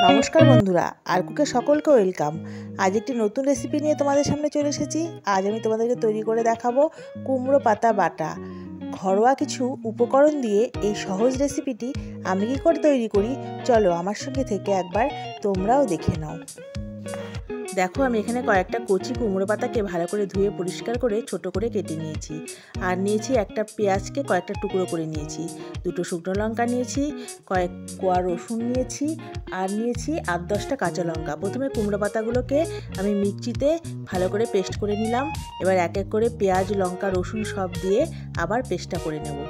নমস্কার বন্ধুরা, আরকুকে সকলকে ওয়েলকাম। আজ একটি নতুন রেসিপি নিয়ে তোমাদের সামনে চলে এসেছি। আজ আমি তোমাদেরকে তৈরি করে দেখাবো কুমড়ো পাতা বাটা। ঘরোয়া কিছু উপকরণ দিয়ে এই সহজ রেসিপিটি আমি কী করে তৈরি করি, চলো আমার সঙ্গে থেকে একবার তোমরাও দেখে নাও। দেখো, আমি এখানে কয়েকটা কচি কুমড়ো পাতাকে ভালো করে ধুয়ে পরিষ্কার করে ছোট করে কেটে নিয়েছি। আর নিয়েছি একটা পেঁয়াজকে কয়েকটা টুকরো করে নিয়েছি, দুটো শুকনো লঙ্কা নিয়েছি, কয়েক কোয়া রসুন নিয়েছি, আর নিয়েছি 8-10টা কাঁচা লঙ্কা। প্রথমে কুমড়ো পাতাগুলোকে আমি মিক্সিতে ভালো করে পেস্ট করে নিলাম। এবার এক এক করে পেঁয়াজ, লঙ্কা, রসুন সব দিয়ে আবার পেস্টটা করে নেব।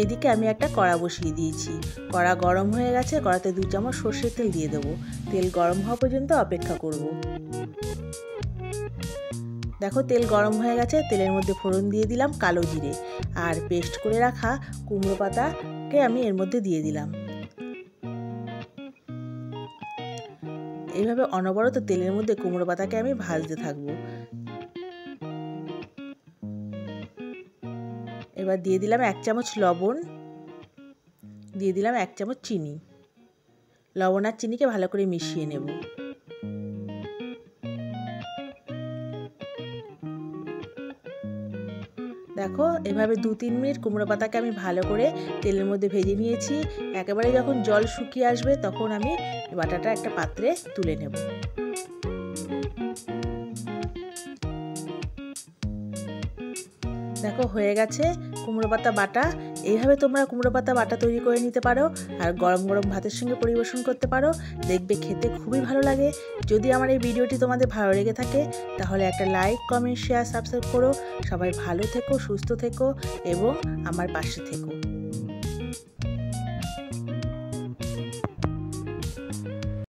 এইদিকে আমি একটা কড়া বসিয়ে দিয়েছি। কড়া গরম হয়ে গেছে, কড়াতে 2 চামচ সর্ষের তেল দিয়ে দেবো। তেল গরম হওয়া পর্যন্ত অপেক্ষা করব। দেখো, তেল গরম হয়ে গেছে, তেলের মধ্যে ফোড়ন দিয়ে দিলাম কালো জিরে, আর পেস্ট করে রাখা কুমড়ো পাতাকে আমি এর মধ্যে দিয়ে দিলাম। এইভাবে অনবরত তেলের মধ্যে কুমড়ো পাতাকে আমি ভাজতে থাকবো। এবার দিয়ে দিলাম 1 চামচ লবণ, দিয়ে দিলাম 1 চামচ চিনি। লবণ আর চিনিকে ভালো করে মিশিয়ে নেব। দেখো, এভাবে 2-3 মিনিট কুমড়ো পাতাকে আমি ভালো করে তেলের মধ্যে ভেজে নিয়েছি। একেবারে যখন জল শুকিয়ে আসবে তখন আমি বাটাটা একটা পাত্রে তুলে নেব। দেখো, হয়ে গেছে কুমড়ো পাতা বাটা। এইভাবে তোমরা কুমড়ো পাতা বাটা তৈরি করে নিতে পারো আর গরম গরম ভাতের সঙ্গে পরিবেশন করতে পারো। দেখবে খেতে খুবই ভালো লাগে। যদি আমার এই ভিডিওটি তোমাদের ভালো লেগে থাকে তাহলে একটা লাইক, কমেন্ট, শেয়ার, সাবস্ক্রাইব করো। সবাই ভালো থেকো, সুস্থ থেকো এবং আমার পাশে থেকো।